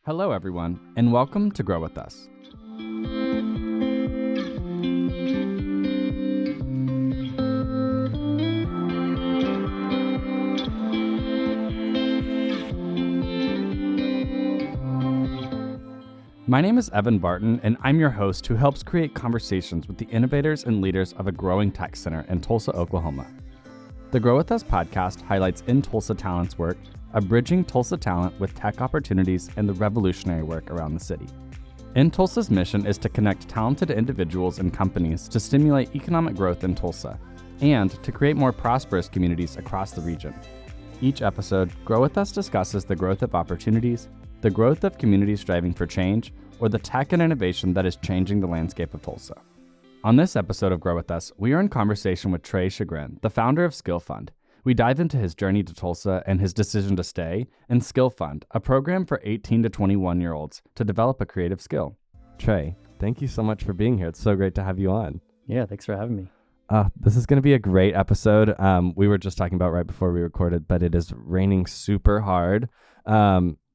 Hello, everyone, and welcome to Grow With Us. My name is Evan Barton, and I'm your host who helps create conversations with the innovators and leaders of a growing tech center in Tulsa, Oklahoma. The Grow With Us podcast highlights in-Tulsa talents work of bridging Tulsa talent with tech opportunities and the revolutionary work around the city. In-Tulsa's mission is to connect talented individuals and companies to stimulate economic growth in Tulsa and to create more prosperous communities across the region. Each episode, Grow With Us discusses the growth of opportunities, the growth of communities striving for change, or the tech and innovation that is changing the landscape of Tulsa. On this episode of Grow With Us, we are in conversation with Trae Sjogren, the founder of Skillfund. We dive into his journey to Tulsa and his decision to stay, and Skillfund, a program for 18 to 21-year-olds to develop a creative skill. Trae, thank you so much for being here. It's so great to have you on. Yeah, thanks for having me. This is going to be a great episode. We were just talking about right before we recorded, but it is raining super hard.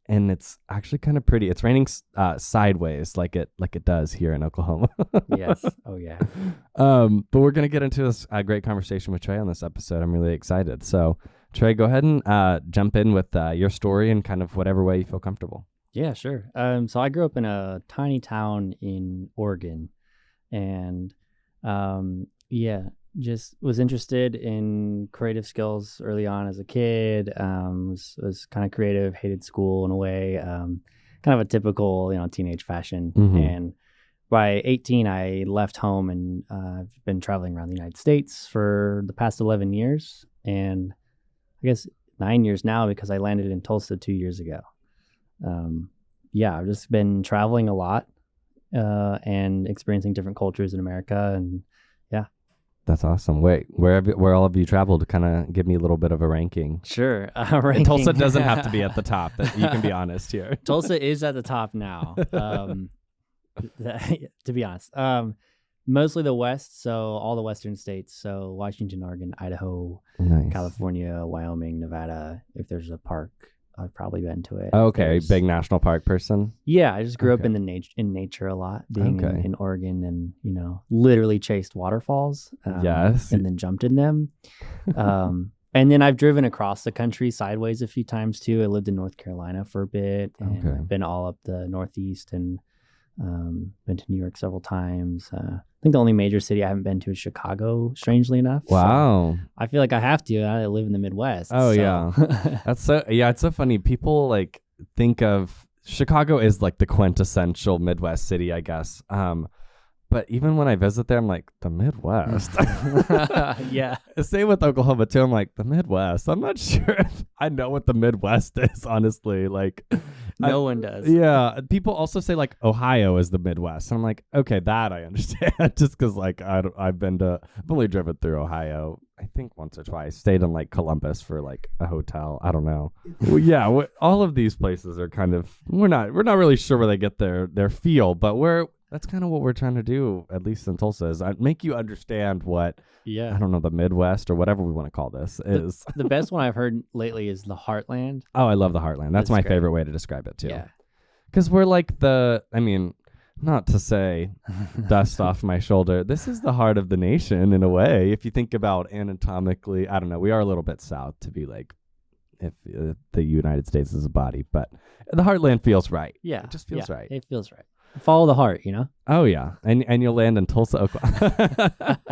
And it's actually kind of pretty. It's raining sideways like it does here in Oklahoma. Yes. Oh, yeah. But we're going to get into this great conversation with Trae on this episode. I'm really excited. So, Trae, go ahead and jump in with your story in kind of whatever way you feel comfortable. Yeah, sure. So I grew up in a tiny town in Oregon, and just was interested in creative skills early on as a kid. Was kind of creative, hated school in a way, kind of a typical, teenage fashion. Mm-hmm. And by 18, I left home and I've been traveling around the United States for the past 11 years. And I guess 9 years now because I landed in Tulsa 2 years ago. I've just been traveling a lot and experiencing different cultures in America. And that's awesome. Wait, where all of you traveled? Kind of give me a little bit of a ranking. Sure. Ranking. Tulsa doesn't have to be at the top. You can be honest here. Tulsa is at the top now, to be honest. Mostly the West, so all the Western states. So Washington, Oregon, Idaho, nice. California, Wyoming, Nevada. If there's a park, I've probably been to it. Okay, big national park person. Yeah, I just grew up in nature a lot, being in Oregon, and literally chased waterfalls. Yes, and then jumped in them. And then I've driven across the country sideways a few times too. I lived in North Carolina for a bit, and I've been all up the Northeast, and been to New York several times. I think the only major city I haven't been to is Chicago, strangely enough. Wow. So I feel like I have to. I live in the Midwest. Oh, yeah. It's so funny. People think of Chicago is like the quintessential Midwest city, I guess. But even when I visit there, I'm like, the Midwest. Yeah. Same with Oklahoma too. I'm like, the Midwest. I'm not sure if I know what the Midwest is, honestly. No one does. Yeah. People also say Ohio is the Midwest. And I'm like, okay, that I understand. Just because I've only driven through Ohio, I think once or twice. Stayed in Columbus for a hotel. I don't know. Well, yeah. All of these places are kind of, we're not really sure where they get their feel, but that's kind of what we're trying to do, at least in Tulsa, is make you understand what, I don't know, the Midwest or whatever we want to call this is. The best one I've heard lately is the Heartland. Oh, I love the Heartland. That's my favorite way to describe it, too. Yeah. Because we're not to say dust off my shoulder, this is the heart of the nation in a way. If you think about anatomically, I don't know, we are a little bit south to be if the United States is a body, but the Heartland feels right. Yeah. It just feels right. It feels right. Follow the heart, Oh yeah, and you'll land in Tulsa, Oklahoma.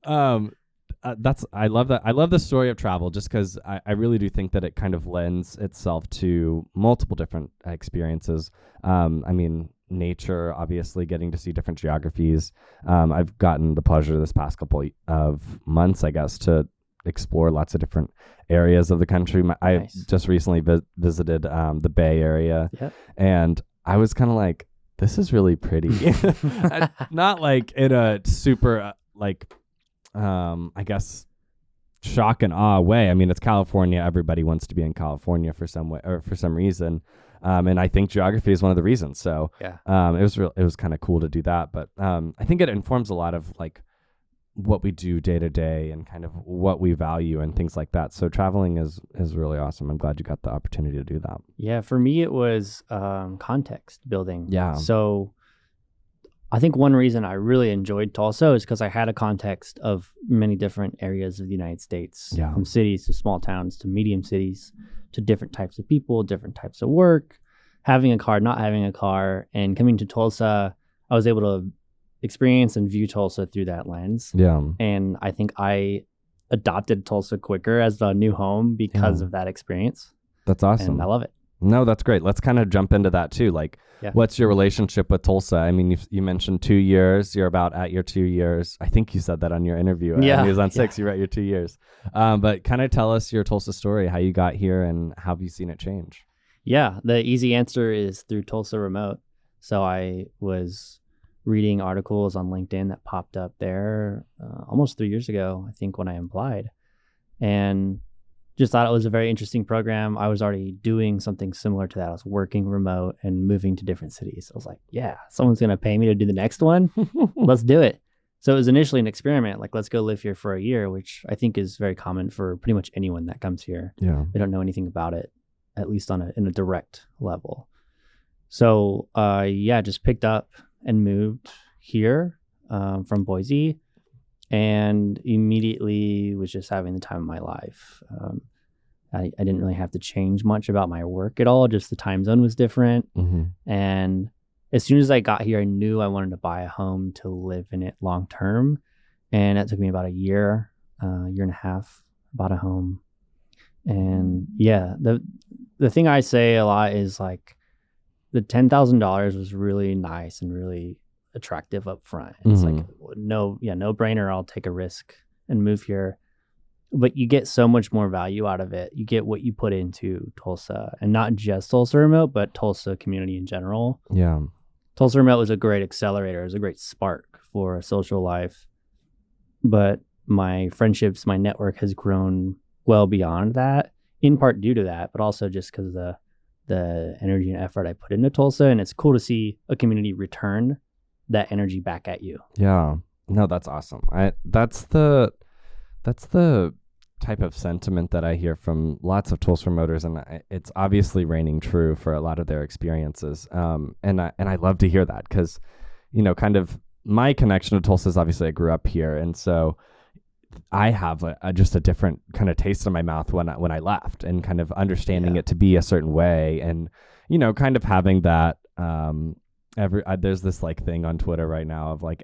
I love that. I love the story of travel just because I really do think that it kind of lends itself to multiple different experiences. Nature, obviously, getting to see different geographies. I've gotten the pleasure this past couple of months, I guess, to explore lots of different areas of the country. Nice. I just recently visited the Bay Area, and I was kind of like, this is really pretty. Not in a super I guess shock and awe way. I mean, it's California. Everybody wants to be in California for some way or for some reason. And I think geography is one of the reasons. So it was kind of cool to do that. But I think it informs a lot of what we do day to day and kind of what we value and things like that. So traveling is really awesome. I'm glad you got the opportunity to do that. Yeah, for me it was context building. Yeah. So I think one reason I really enjoyed Tulsa is because I had a context of many different areas of the United States, from cities to small towns to medium cities to different types of people, different types of work, having a car, not having a car, and coming to Tulsa, I was able to experience and view Tulsa through that lens. Yeah. And I think I adopted Tulsa quicker as a new home because of that experience. That's awesome. And I love it. No, that's great. Let's kind of jump into that too. Like, what's your relationship with Tulsa? I mean, you mentioned 2 years. You're about at your 2 years. I think you said that on your interview. Yeah. It was on 6. You were at your 2 years. But kind of tell us your Tulsa story, how you got here and how have you seen it change? Yeah, the easy answer is through Tulsa Remote. So I was reading articles on LinkedIn that popped up there almost 3 years ago, I think, when I applied. And just thought it was a very interesting program. I was already doing something similar to that. I was working remote and moving to different cities. I was like, yeah, someone's going to pay me to do the next one. Let's do it. So it was initially an experiment, like, let's go live here for a year, which I think is very common for pretty much anyone that comes here. Yeah. They don't know anything about it, at least in a direct level. So just picked up and moved here from Boise, and immediately was just having the time of my life. I didn't really have to change much about my work at all. Just the time zone was different. And as soon as I got here, I knew I wanted to buy a home to live in it long term. And that took me about a year and a half, bought a home. And yeah, the thing I say a lot is like the $10,000 was really nice and really attractive up front. It's like, no brainer. I'll take a risk and move here. But you get so much more value out of it. You get what you put into Tulsa, and not just Tulsa Remote, but Tulsa community in general. Yeah. Tulsa Remote was a great accelerator. It was a great spark for a social life. But my friendships, my network has grown well beyond that, in part due to that, but also just because of the energy and effort I put into Tulsa. And it's cool to see a community return that energy back at you. Yeah. No, that's awesome. That's the type of sentiment that I hear from lots of Tulsa Remoters, and it's obviously reigning true for a lot of their experiences. And I love to hear that because, kind of my connection to Tulsa is obviously I grew up here, and so I have just a different kind of taste in my mouth when I left, and kind of understanding it to be a certain way, and kind of having that. There's this like thing on Twitter right now of like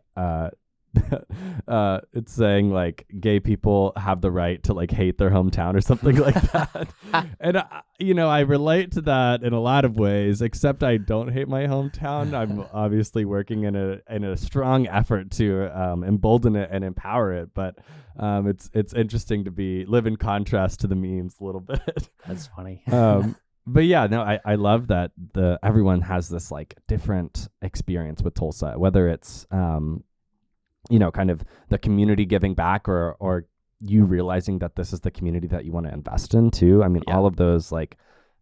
it's saying like gay people have the right to like hate their hometown or something like that. And I relate to that in a lot of ways, except I don't hate my hometown. I'm obviously working in a strong effort to embolden it and empower it, but it's interesting to live in contrast to the memes a little bit. That's funny. But yeah, no, I love that everyone has this like different experience with Tulsa, whether it's kind of the community giving back or you realizing that this is the community that you want to invest in too. I mean, all of those, like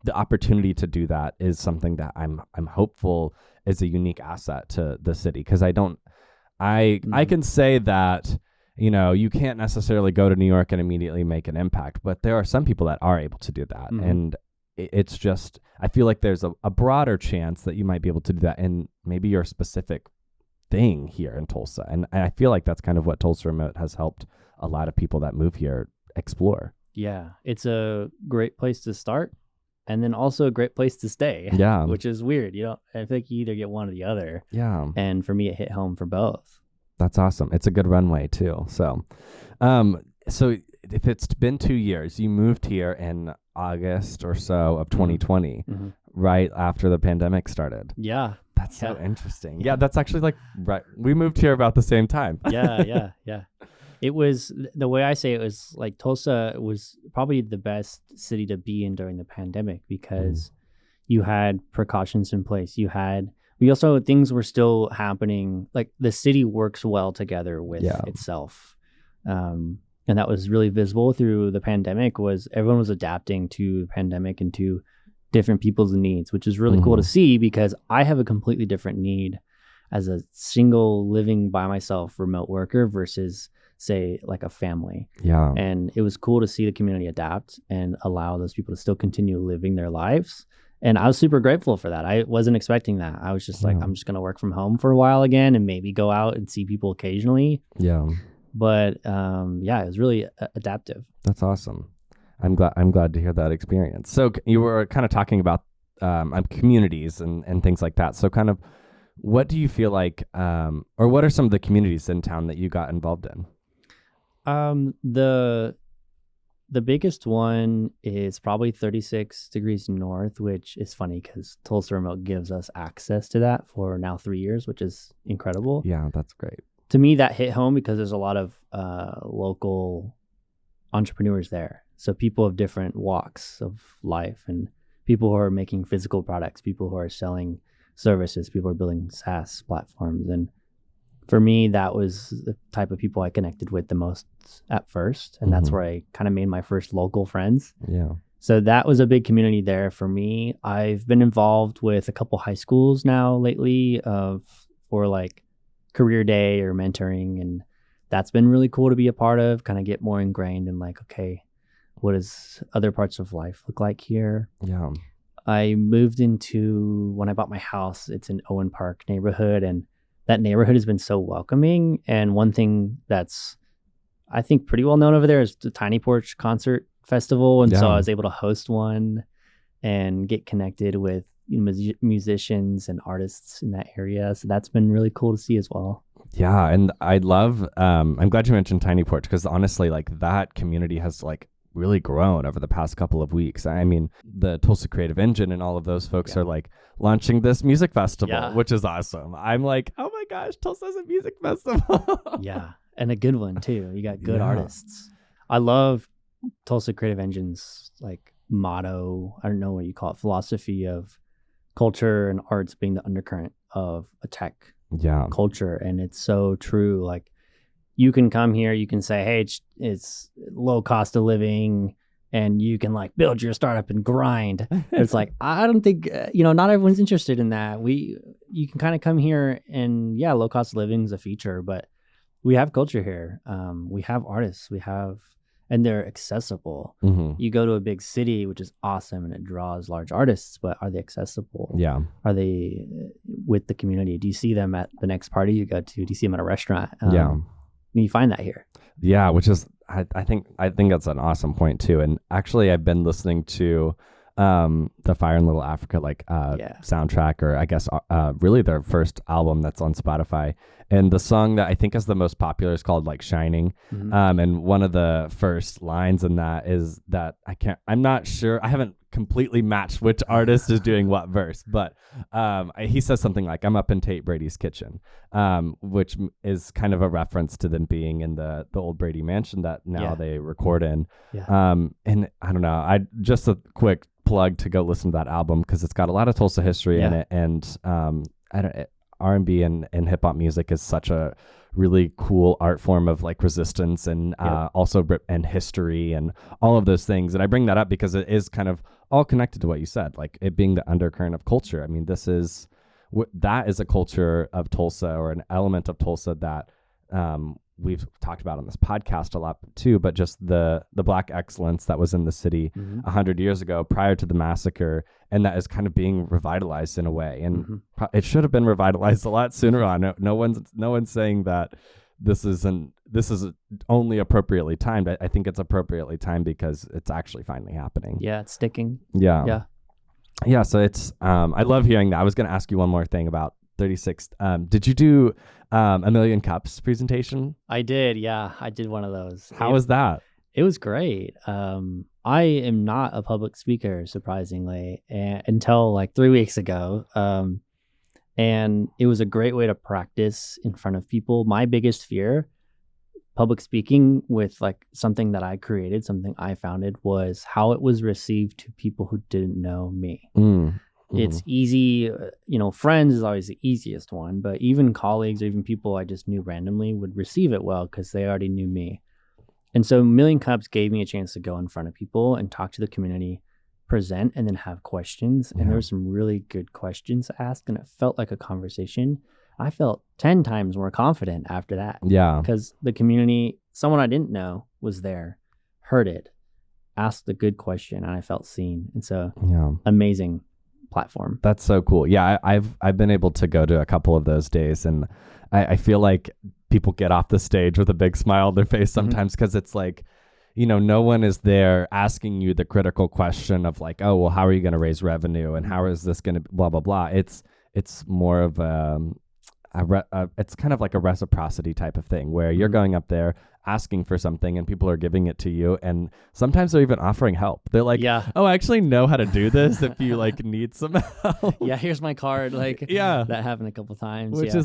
the opportunity to do that is something that I'm hopeful is a unique asset to the city. Cause I can say that, you can't necessarily go to New York and immediately make an impact, but there are some people that are able to do that. And it's just, I feel like there's a broader chance that you might be able to do that in maybe your specific thing here in Tulsa. And I feel like that's kind of what Tulsa Remote has helped a lot of people that move here explore. Yeah, it's a great place to start, and then also a great place to stay. Yeah. Which is weird. I think you either get one or the other. Yeah. And for me, it hit home for both. That's awesome. It's a good runway too. So, so if it's been 2 years, you moved here in August or so of 2020, right after the pandemic started. Yeah. That's so interesting. Yeah, that's actually like, right. We moved here about the same time. Yeah. It was, the way I say it was like Tulsa was probably the best city to be in during the pandemic because you had precautions in place. Things were still happening. Like the city works well together with itself. And that was really visible through the pandemic, was everyone was adapting to the pandemic and to different people's needs, which is really cool to see because I have a completely different need as a single living by myself remote worker versus say like a family. Yeah. And it was cool to see the community adapt and allow those people to still continue living their lives. And I was super grateful for that. I wasn't expecting that. I was just like, I'm just going to work from home for a while again and maybe go out and see people occasionally. Yeah. But it was really adaptive. That's awesome. I'm glad to hear that experience. So you were kind of talking about communities and things like that. So kind of what do you feel like, or what are some of the communities in town that you got involved in? The biggest one is probably 36 degrees north, which is funny because Tulsa Remote gives us access to that for now 3 years, which is incredible. Yeah, that's great. To me, that hit home because there's a lot of local entrepreneurs there. So people of different walks of life and people who are making physical products, people who are selling services, people who are building SaaS platforms. And for me, that was the type of people I connected with the most at first. And that's where I kind of made my first local friends. Yeah. So that was a big community there for me. I've been involved with a couple high schools now lately for like career day or mentoring. And that's been really cool to be a part of, kind of get more ingrained in like, okay, what does other parts of life look like here? Yeah. I moved into, when I bought my house, it's in Owen Park neighborhood, and that neighborhood has been so welcoming. And one thing that's, I think, pretty well known over there is the Tiny Porch Concert Festival. And so I was able to host one and get connected with musicians and artists in that area. So that's been really cool to see as well. Yeah. And I love, I'm glad you mentioned Tiny Porch because honestly, like that community has like really grown over the past couple of weeks. I mean, the Tulsa Creative Engine and all of those folks are like launching this music festival, which is awesome. I'm like, oh my gosh, Tulsa's a music festival. Yeah. And a good one too. You got good artists. I love Tulsa Creative Engine's like motto. I don't know what you call it. Philosophy of culture and arts being the undercurrent of a tech culture. And it's so true. Like, you can come here, you can say, hey, it's low cost of living, and you can like build your startup and grind. It's like, I don't think, not everyone's interested in that. You can kind of come here and low cost of living is a feature, but we have culture here. We have artists, and they're accessible. You go to a big city, which is awesome, and it draws large artists, but are they accessible? Yeah. Are they with the community? Do you see them at the next party you go to? Do you see them at a restaurant? You find that here. Yeah, which is I think that's an awesome point too. And actually, I've been listening to the Fire in Little Africa soundtrack, or I guess really their first album that's on Spotify. And the song that I think is the most popular is called like Shining. And one of the first lines in that is that I'm not sure. I haven't completely matched which artist is doing what verse, but he says something like, I'm up in Tate Brady's kitchen, which is kind of a reference to them being in the old Brady mansion that now they record in. And I don't know, just a quick plug to go listen to that album because it's got a lot of Tulsa history in it. And R&B and hip hop music is such a really cool art form of like resistance and also and history and all of those things. And I bring that up because it is kind of all connected to what you said, like it being the undercurrent of culture. I mean, that is a culture of Tulsa, or an element of Tulsa that we've talked about on this podcast a lot too, but just the Black excellence that was in the city 100 years ago prior to the massacre, and that is kind of being revitalized in a way. And it should have been revitalized a lot sooner on. No one's saying that this is only appropriately timed. I think it's appropriately timed because it's actually finally happening. Yeah, it's sticking. Yeah. So it's I love hearing that. I was going to ask you one more thing about 36. Did you do a Million Cups presentation? I did. Yeah, I did one of those. How was that? It was great. I am not a public speaker, surprisingly, until like 3 weeks ago. And it was a great way to practice in front of people. My biggest fear, public speaking with like something that I created, something I founded, was how it was received to people who didn't know me. It's easy, friends is always the easiest one, but even colleagues or even people I just knew randomly would receive it well because they already knew me. And so Million Cups gave me a chance to go in front of people and talk to the community, present, and then have questions. And there were some really good questions asked, and it felt like a conversation. I felt 10 times more confident after that. Yeah. Because the community someone I didn't know was there, heard it, asked a good question, and I felt seen. And so amazing platform. That's so cool. Yeah, I've been able to go to a couple of those days, and I feel like people get off the stage with a big smile on their face sometimes, because it's like, no one is there asking you the critical question of like, oh, well, how are you going to raise revenue, and how is this going to blah blah blah. It's more of it's kind of like a reciprocity type of thing, where you're going up there asking for something and people are giving it to you, and sometimes they're even offering help. They're like, oh, I actually know how to do this if you like need some help. Yeah, here's my card. Like, that happened a couple times, which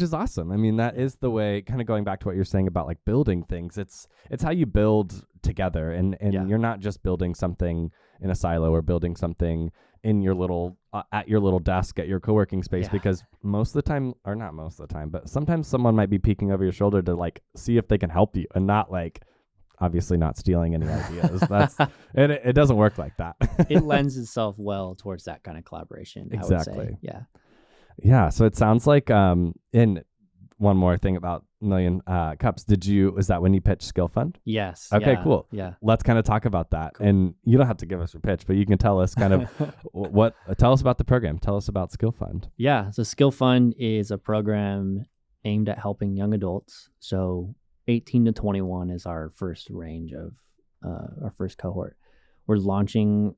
is awesome. I mean, that is the way, kind of going back to what you're saying about like building things. It's how you build together, and you're not just building something in a silo or building something in your little at your little desk at your co-working space, because most of the time, or not most of the time, but sometimes someone might be peeking over your shoulder to like see if they can help you, and not like, obviously not stealing any ideas. That's it doesn't work like that. It lends itself well towards that kind of collaboration. Exactly. I would say. Yeah. So it sounds like in one more thing about Million Cups. Is that when you pitched Skillfund? Yes. Okay, cool. Yeah. Let's kind of talk about that. Cool. And you don't have to give us your pitch, but you can tell us kind of tell us about the program. Tell us about Skillfund. Yeah. So Skillfund is a program aimed at helping young adults. So 18 to 21 is our first range of our first cohort. We're launching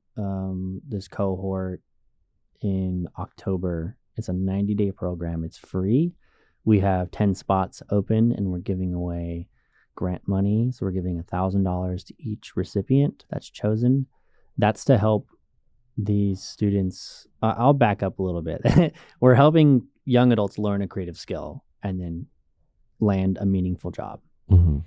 this cohort in October. It's a 90-day program. It's free. We have 10 spots open, and we're giving away grant money. So we're giving $1,000 to each recipient that's chosen. That's to help these students. I'll back up a little bit. We're helping young adults learn a creative skill and then land a meaningful job. Mm-hmm.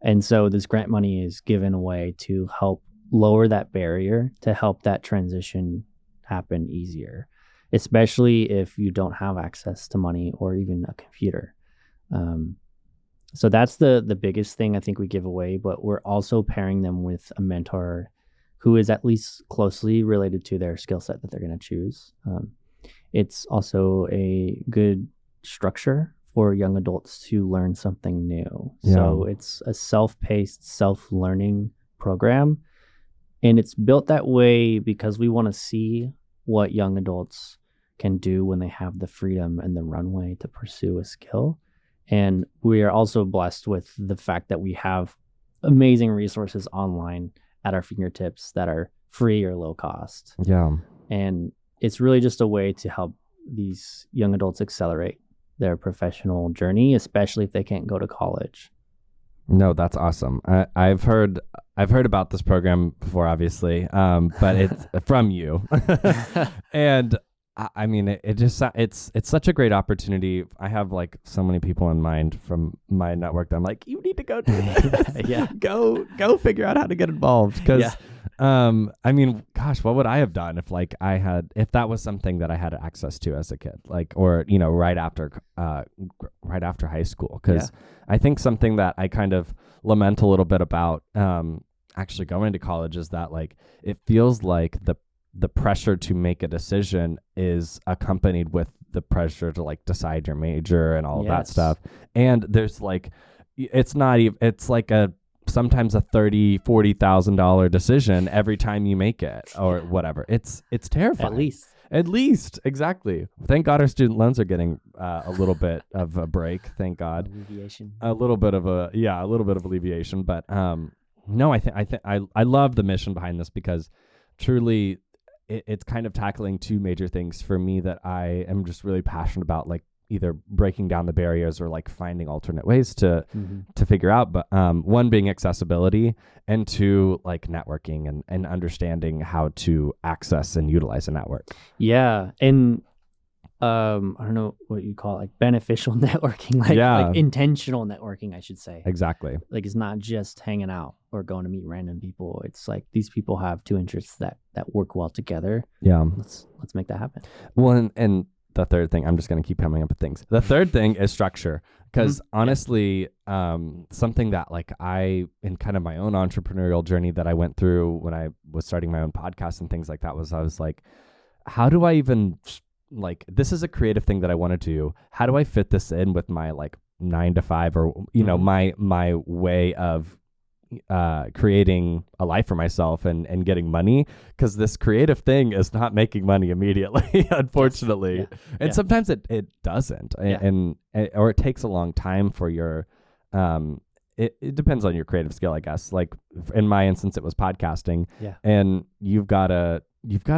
And so this grant money is given away to help lower that barrier, to help that transition happen easier, especially if you don't have access to money or even a computer. So that's the biggest thing I think we give away, but we're also pairing them with a mentor who is at least closely related to their skill set that they're going to choose. It's also a good structure for young adults to learn something new. Yeah. So it's a self-paced, self-learning program, and it's built that way because we want to see what young adults can do when they have the freedom and the runway to pursue a skill. And we are also blessed with the fact that we have amazing resources online at our fingertips that are free or low cost. Yeah. And it's really just a way to help these young adults accelerate their professional journey, especially if they can't go to college. No, that's awesome. I've heard about this program before, obviously, but it's from you. And I mean, it's such a great opportunity. I have like so many people in mind from my network that I'm like, you need to go do this. Yeah. Go figure out how to get involved. Because, I mean, gosh, what would I have done if that was something that I had access to as a kid, like, or, right after high school? Because I think something that I kind of lament a little bit about, actually going to college is that like, it feels like the pressure to make a decision is accompanied with the pressure to like decide your major and all of that stuff. And there's like, it's like sometimes a $30,000-$40,000 decision every time you make it or whatever. It's terrifying. At least. Exactly. Thank God our student loans are getting a little bit of a break. Thank God. Alleviation. A little bit of alleviation. But no, I love the mission behind this, because truly it's kind of tackling two major things for me that I am just really passionate about, like either breaking down the barriers or like finding alternate ways to figure out. But one being accessibility, and two, like networking and understanding how to access and utilize a network. Yeah. And I don't know what you call it, like beneficial networking, like intentional networking, I should say. Exactly. Like it's not just hanging out or going to meet random people. It's like these people have two interests that work well together. Yeah. Let's make that happen. Well, and the third thing, I'm just going to keep coming up with things. The third thing is structure, because honestly, something that like in kind of my own entrepreneurial journey that I went through when I was starting my own podcast and things like that, I was like, how do I even, like, this is a creative thing that I want to do. How do I fit this in with my like 9 to 5 or, my way of creating a life for myself and getting money, because this creative thing is not making money immediately, unfortunately. Yes. Yeah. And sometimes it doesn't, or it takes a long time for your it depends on your creative skill, I guess. Like in my instance, it was podcasting, and you've got to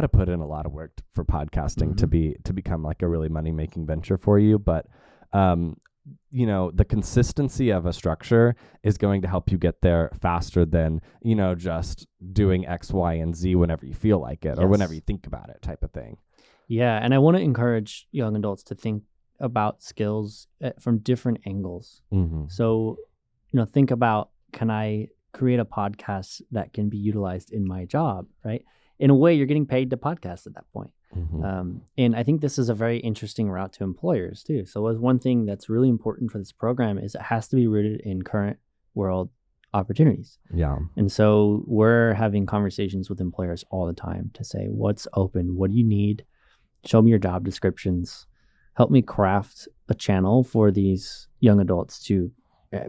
put in a lot of work for podcasting to become like a really money making venture for you. But the consistency of a structure is going to help you get there faster than, just doing X, Y, and Z whenever you feel like it or whenever you think about it, type of thing. Yeah. And I want to encourage young adults to think about skills from different angles. So, think about, can I create a podcast that can be utilized in my job, right? In a way, you're getting paid to podcast at that point. And I think this is a very interesting route to employers too. So one thing that's really important for this program is it has to be rooted in current world opportunities. Yeah. And so we're having conversations with employers all the time to say, what's open? What do you need? Show me your job descriptions. Help me craft a channel for these young adults to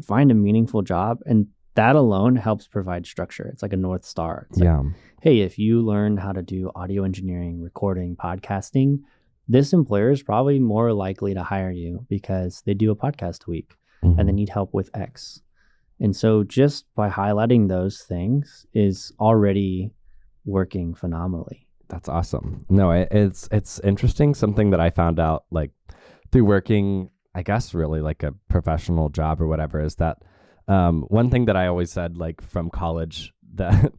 find a meaningful job. And that alone helps provide structure. It's like a North Star. It's like, hey, if you learn how to do audio engineering, recording, podcasting, this employer is probably more likely to hire you because they do a podcast a week and they need help with X. And so just by highlighting those things is already working phenomenally. That's awesome. No, it's interesting. Something that I found out like through working, I guess really like a professional job or whatever, is that one thing that I always said, like from college, that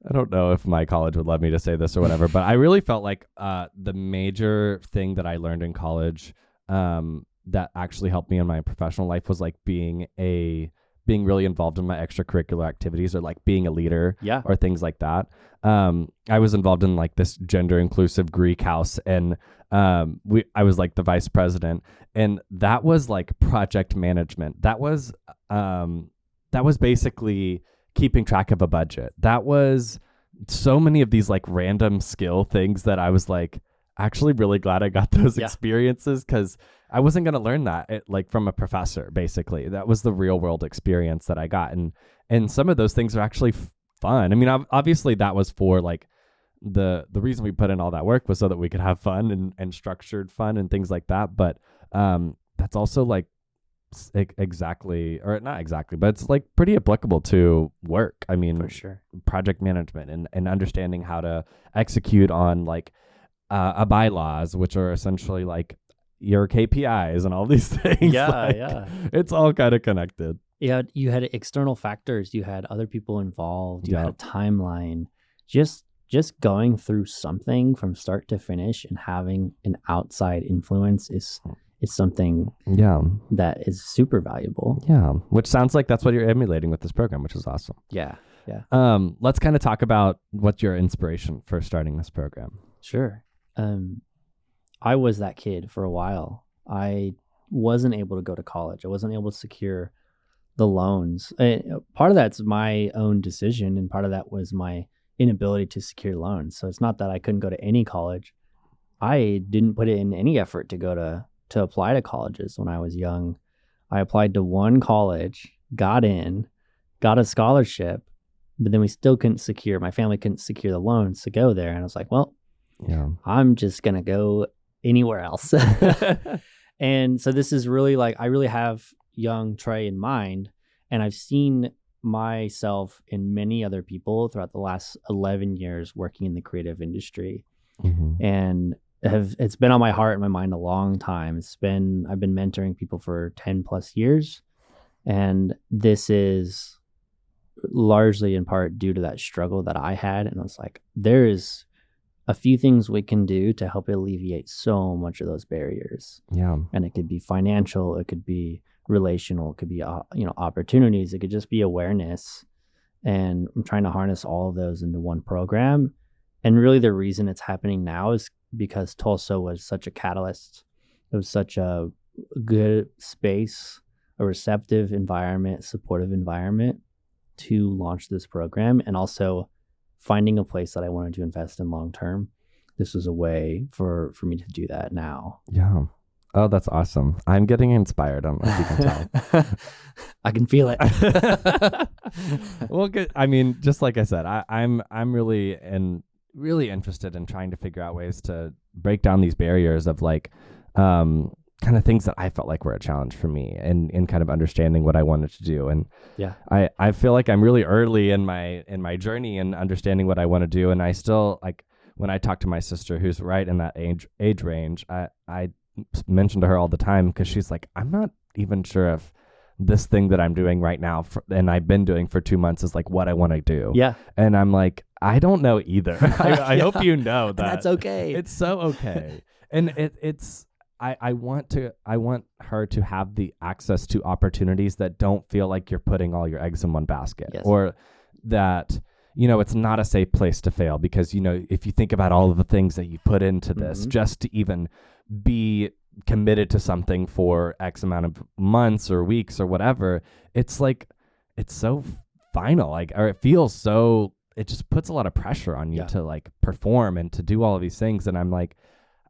I don't know if my college would let me to say this or whatever, but I really felt like the major thing that I learned in college that actually helped me in my professional life was like being really involved in my extracurricular activities, or like being a leader or things like that. I was involved in like this gender inclusive Greek house, and I was like the vice president, and that was like project management. That was basically keeping track of a budget. That was so many of these like random skill things that I was like actually really glad I got those experiences, because I wasn't going to learn that like from a professor. Basically, that was the real world experience that I got, and some of those things are actually fun. I mean, obviously that was for like the reason we put in all that work was so that we could have fun and structured fun and things like that. But that's also like exactly, or not exactly, but it's like pretty applicable to work. I mean, for sure, project management and understanding how to execute on like a bylaws, which are essentially like your KPIs and all these things. It's all kind of connected. You had external factors, you had other people involved, you had a timeline. Just going through something from start to finish and having an outside influence is something that is super valuable. Which sounds like that's what you're emulating with this program, which is awesome. Let's kind of talk about what's your inspiration for starting this program. Sure. I was that kid for a while. I wasn't able to go to college. I wasn't able to secure the loans. Part of that's my own decision, and part of that was my inability to secure loans. So it's not that I couldn't go to any college. I didn't put in any effort to go to apply to colleges when I was young. I applied to one college, got in, got a scholarship, but then my family couldn't secure the loans to go there. And I was like, well, I'm just going to go anywhere else. And so this is really like, I really have young Trae in mind, and I've seen myself and many other people throughout the last 11 years working in the creative industry. And it's been on my heart and my mind a long time. I've been mentoring people for 10 plus years, and this is largely in part due to that struggle that I had. And I was like, there is a few things we can do to help alleviate so much of those barriers. And it could be financial, it could be relational, it could be opportunities, it could just be awareness. And I'm trying to harness all of those into one program. And really the reason it's happening now is because Tulsa was such a catalyst. It was such a good space, a receptive environment, supportive environment to launch this program, and also finding a place that I wanted to invest in long term. This was a way for me to do that now. Oh, that's awesome. I'm getting inspired. I don't know if you can tell. I can feel it. Well, good. I mean, just like I said, I'm really interested in trying to figure out ways to break down these barriers of like kind of things that I felt like were a challenge for me, and in kind of understanding what I wanted to do. And yeah, I feel like I'm really early in my journey and understanding what I want to do. And I still, like, when I talk to my sister who's right in that age range, I mention to her all the time, because she's like, I'm not even sure if this thing that I'm doing right now and I've been doing for 2 months is like what I want to do. Yeah. And I'm like, I don't know either. I hope you know that. That's okay. It's so okay. And it's I want her to have the access to opportunities that don't feel like you're putting all your eggs in one basket. Yes. Or that, it's not a safe place to fail, because, if you think about all of the things that you put into this just to even be committed to something for X amount of months or weeks or whatever, it's like, it's so final, like, or it feels so, it just puts a lot of pressure on you to like perform and to do all of these things. And I'm like,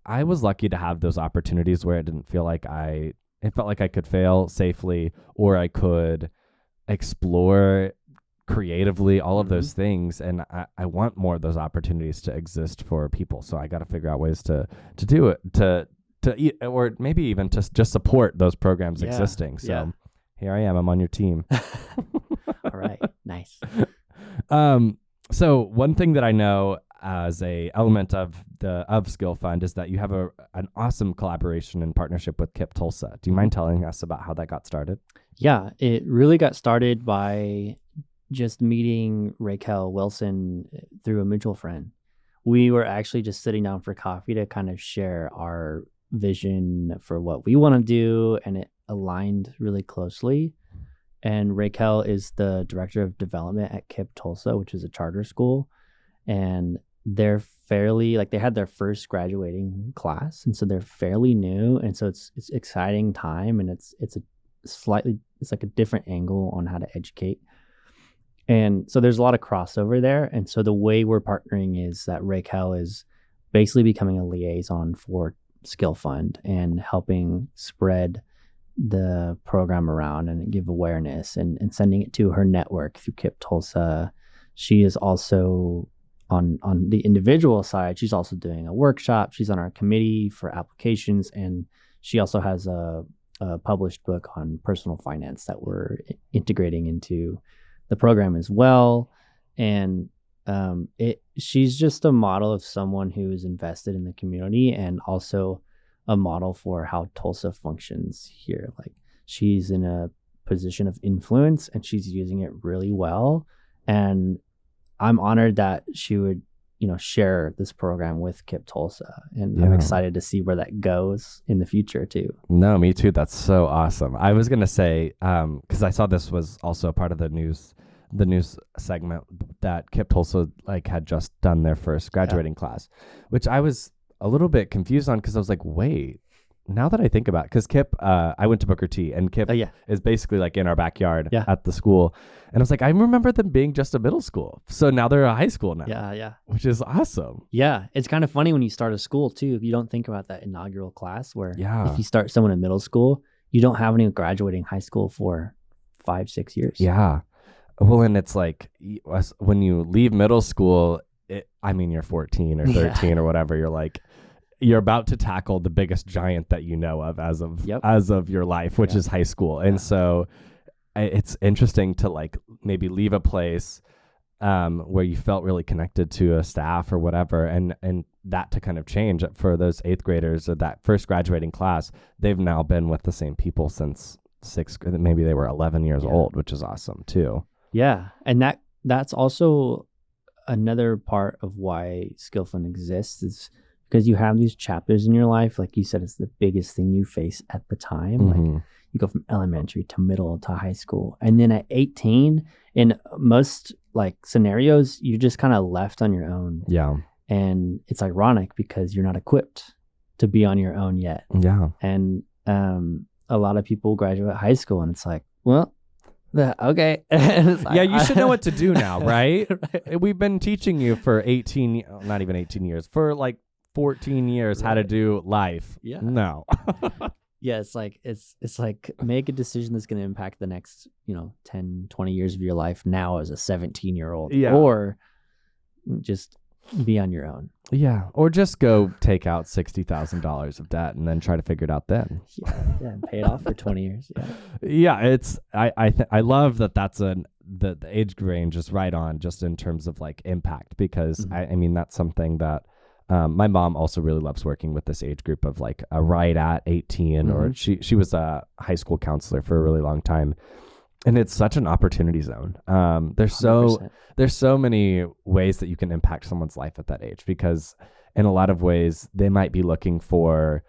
I was lucky to have those opportunities where it didn't feel like it felt like I could fail safely, or I could explore creatively, all of those things. And I want more of those opportunities to exist for people. So I got to figure out ways to do it, or maybe even to just support those programs existing. So here I am, I'm on your team. All right. Nice. So one thing that I know as a element of Skillfund is that you have an awesome collaboration and partnership with KIPP Tulsa. Do you mind telling us about how that got started? Yeah, it really got started by just meeting Raquel Wilson through a mutual friend. We were actually just sitting down for coffee to kind of share our vision for what we want to do, and it aligned really closely. And Raquel is the director of development at KIPP Tulsa, which is a charter school, and they're fairly, like, they had their first graduating class, and so they're fairly new, and so it's exciting time, and it's like a different angle on how to educate. And so there's a lot of crossover there. And so the way we're partnering is that Raquel is basically becoming a liaison for Skillfund and helping spread the program around and give awareness and sending it to her network through KIPP Tulsa. She is also on the individual side, she's also doing a workshop. She's on our committee for applications, and she also has a published book on personal finance that we're integrating into the program as well. And she's just a model of someone who is invested in the community, and also a model for how Tulsa functions here. Like, she's in a position of influence and she's using it really well. And I'm honored that she would, share this program with KIPP Tulsa. And I'm excited to see where that goes in the future too. No, me too. That's so awesome. I was going to say, because I saw this was also part of the news segment, that KIPP Tulsa had just done their first graduating class, which I was a little bit confused on, because I was like, wait, now that I think about it, because KIPP, I went to Booker T, and KIPP is basically like in our backyard at the school. And I was like, I remember them being just a middle school. So now they're a high school now. Yeah. Which is awesome. Yeah. It's kind of funny when you start a school too. You don't think about that inaugural class where if you start someone in middle school, you don't have any graduating high school for 5-6 years. Yeah. Well, and it's like, when you leave middle school, you're 14 or 13 or whatever. You're like, you're about to tackle the biggest giant that you know of as of your life, which is high school. And so it's interesting to maybe leave a place where you felt really connected to a staff or whatever, and that to kind of change for those 8th graders or that first graduating class. They've now been with the same people since 6th grade. Maybe they were 11 years old, which is awesome too. Yeah. And that's also another part of why Skillfund exists, is because you have these chapters in your life. Like you said, it's the biggest thing you face at the time. Like, you go from elementary to middle to high school. And then at 18, in most scenarios, you're just kind of left on your own. Yeah. And it's ironic because you're not equipped to be on your own yet. Yeah. And a lot of people graduate high school and it's like, well, okay. You should know what to do now, right? We've been teaching you for not even 18 years, for 14 years how to do life. Yeah. No. Yeah, it's like make a decision that's going to impact the next, 10, 20 years of your life now as a 17-year-old. Yeah. Or just be on your own. Yeah. Or just go take out $60,000 of debt and then try to figure it out then. Yeah, and pay it off for 20 years. Yeah. Yeah, it's I love that that's the age range is right on just in terms of like impact, because I mean that's something that my mom also really loves working with this age group of like right at 18 or she was a high school counselor for a really long time, and it's such an opportunity zone. There's 100%. So many ways that you can impact someone's life at that age, because in a lot of ways they might be looking for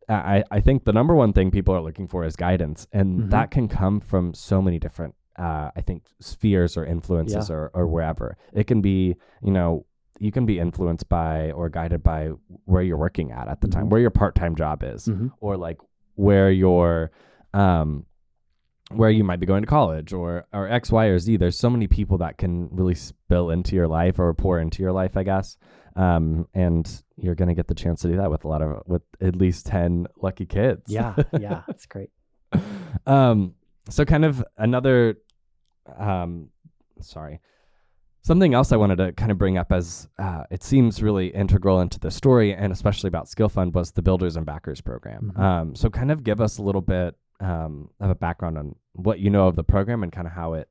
I think the number one thing people are looking for is guidance, and that can come from so many different I think spheres or influences or wherever. It can be, you can be influenced by or guided by where you're working at the time, where your part-time job is, or like where your where you might be going to college or X, Y, or Z. There's so many people that can really spill into your life or pour into your life, I guess. And you're going to get the chance to do that with at least 10 lucky kids. Yeah. Yeah. That's great. So kind of another, something else I wanted to kind of bring up as it seems really integral into the story, and especially about Skillfund, was the Builders and Backers program. So kind of give us a little bit of a background on what you know of the program and kind of how it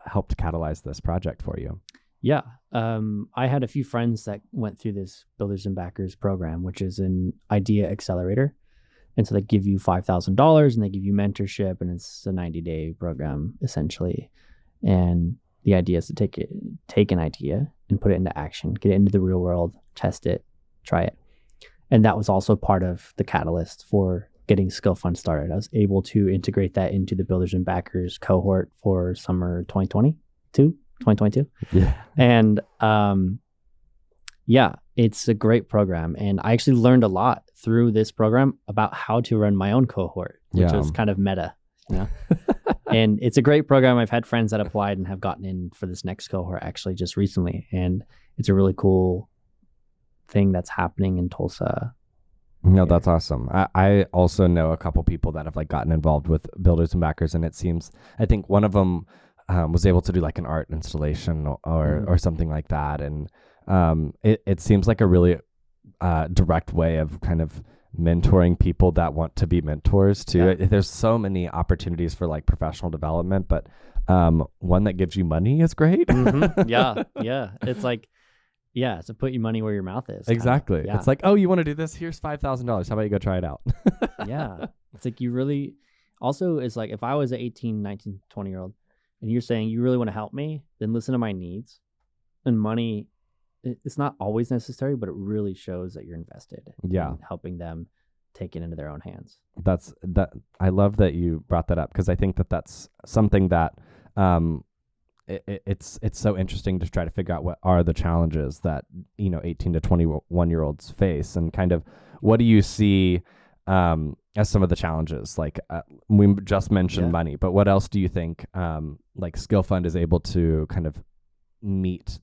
helped catalyze this project for you. Yeah. I had a few friends that went through this Builders and Backers program, which is an idea accelerator. And so they give you $5,000 and they give you mentorship, and it's a 90-day program essentially. And the idea is to take an idea and put it into action, get it into the real world, test it, try it. And that was also part of the catalyst for getting Skillfund started. I was able to integrate that into the Builders and Backers cohort for summer 2022. Yeah. And it's a great program. And I actually learned a lot through this program about how to run my own cohort, which was kind of meta, And it's a great program. I've had friends that applied and have gotten in for this next cohort actually just recently. And it's a really cool thing that's happening in Tulsa. No, that's awesome. I also know a couple people that have like gotten involved with Builders and Backers, and it seems, I think one of them was able to do like an art installation or something like that. And it seems like a really direct way of kind of mentoring people that want to be mentors too. Yeah. There's so many opportunities for like professional development, but one that gives you money is great. Yeah. It's like, so put your money where your mouth is. Exactly. Yeah. It's like, oh, you want to do this? Here's $5,000. How about you go try it out? Yeah. It's like you really, also it's like if I was an 18, 19, 20-year-old and you're saying you really want to help me, then listen to my needs. And money, it's not always necessary, but it really shows that you're invested in helping them take it into their own hands. I love that you brought that up, because I think that that's something that it's so interesting to try to figure out what are the challenges that 18 to 21-year-olds face, and kind of what do you see as some of the challenges. Like we just mentioned money, but what else do you think like Skillfund is able to kind of meet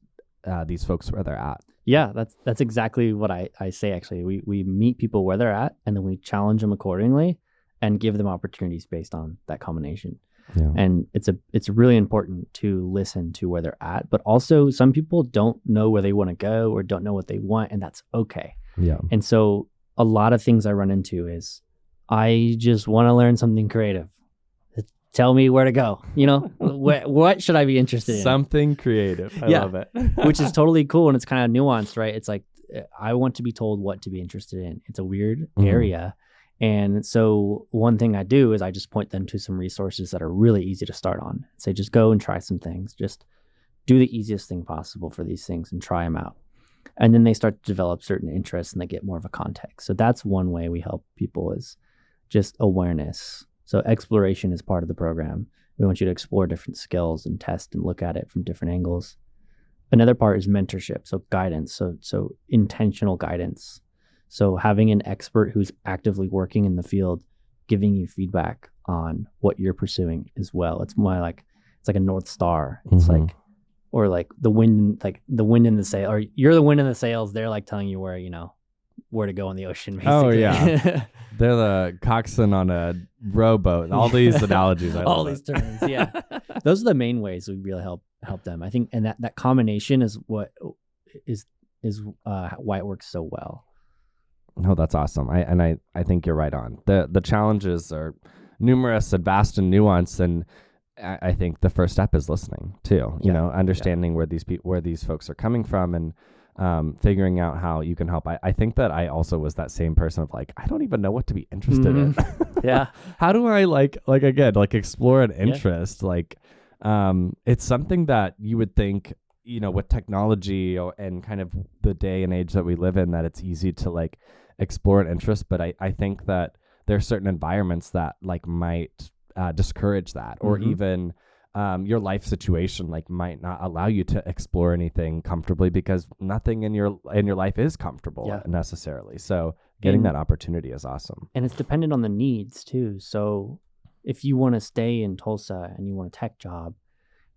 these folks where they're at? Yeah, that's exactly what I say. Actually, we meet people where they're at, and then we challenge them accordingly and give them opportunities based on that combination. Yeah. And it's really important to listen to where they're at, but also some people don't know where they want to go or don't know what they want, and that's okay. Yeah. And so a lot of things I run into is I just want to learn something creative. Tell me where to go. What should I be interested in? Something creative. I love it. Which is totally cool, and it's kind of nuanced, right? It's like I want to be told what to be interested in. It's a weird area. And so one thing I do is I just point them to some resources that are really easy to start on. Say, just go and try some things. Just do the easiest thing possible for these things and try them out. And then they start to develop certain interests and they get more of a context. So that's one way we help people, is just awareness. So exploration is part of the program. We want you to explore different skills and test and look at it from different angles. Another part is mentorship. So guidance. So intentional guidance. So having an expert who's actively working in the field, giving you feedback on what you're pursuing as well. It's more like, it's like a North Star. It's like, or like the wind in the sail, or you're the wind in the sails. They're like telling you where, where to go in the ocean, basically. Oh, yeah. They're the coxswain on a rowboat. All these analogies. All these terms, yeah. Those are the main ways we really help them. I think, and that combination is what is why it works so well. No, that's awesome. I think you're right on. The challenges are numerous and vast and nuanced, and I think the first step is listening too. You know, understanding where these folks are coming from, and figuring out how you can help. I think that I also was that same person of like, I don't even know what to be interested in. Yeah. How do I explore an interest? It's something that you would think, with technology and kind of the day and age that we live in, that it's easy to explore an interest. But I think that there are certain environments that might discourage that, or even your life situation might not allow you to explore anything comfortably, because nothing in your life is comfortable necessarily. So getting that opportunity is awesome. And it's dependent on the needs too. So if you want to stay in Tulsa and you want a tech job,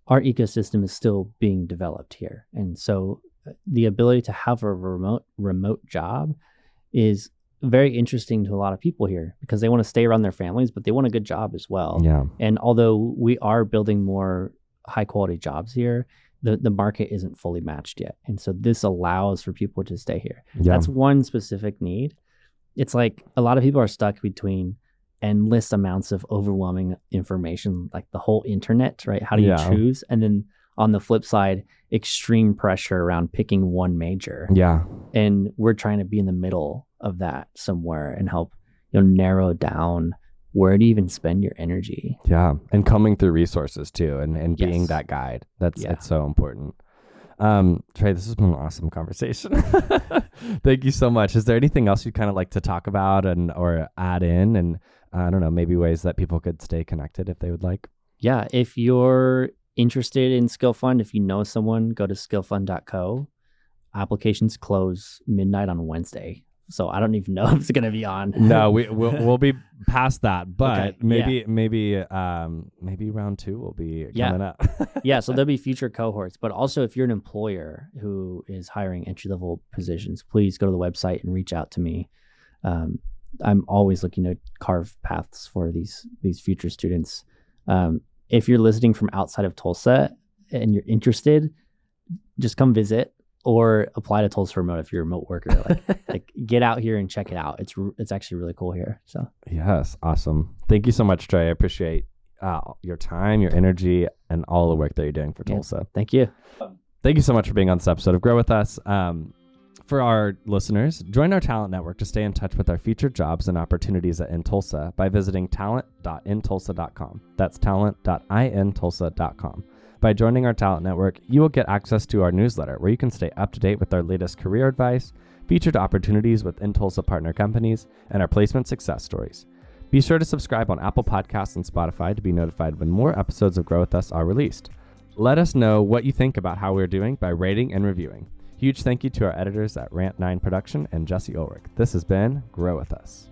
our ecosystem is still being developed here. And so the ability to have a remote job is very interesting to a lot of people here, because they want to stay around their families, but they want a good job as well. Yeah. And although we are building more high quality jobs here, the market isn't fully matched yet. And so this allows for people to stay here. Yeah. That's one specific need. It's like a lot of people are stuck between endless amounts of overwhelming information, like the whole internet, right? How do you choose? And then on the flip side, extreme pressure around picking one major. Yeah. And we're trying to be in the middle of that somewhere and help narrow down where to even spend your energy. Yeah. And combing through resources too, and being that guide. It's so important. Trae, this has been an awesome conversation. Thank you so much. Is there anything else you'd kind of like to talk about or add in? And I don't know, maybe ways that people could stay connected if they would like? Yeah. If you're interested in Skillfund, if you know someone, go to skillfund.co. Applications close midnight on Wednesday. So I don't even know if it's going to be on. No, we'll be past that, but maybe round 2 will be coming up. Yeah, so there'll be future cohorts. But also, if you're an employer who is hiring entry-level positions, please go to the website and reach out to me. I'm always looking to carve paths for these future students. If you're listening from outside of Tulsa and you're interested, just come visit. Or apply to Tulsa Remote if you're a remote worker. Like get out here and check it out. It's actually really cool here. So yes, awesome. Thank you so much, Trae. I appreciate your time, your energy, and all the work that you're doing for Tulsa. Thank you. Thank you so much for being on this episode of Grow With Us. For our listeners, join our talent network to stay in touch with our featured jobs and opportunities at InTulsa by visiting talent.intulsa.com. That's talent.intulsa.com. By joining our talent network, you will get access to our newsletter, where you can stay up to date with our latest career advice, featured opportunities with InTulsa partner companies, and our placement success stories. Be sure to subscribe on Apple Podcasts and Spotify to be notified when more episodes of Grow With Us are released. Let us know what you think about how we're doing by rating and reviewing. Huge thank you to our editors at Rant9 Production and Jesse Ulrich. This has been Grow With Us.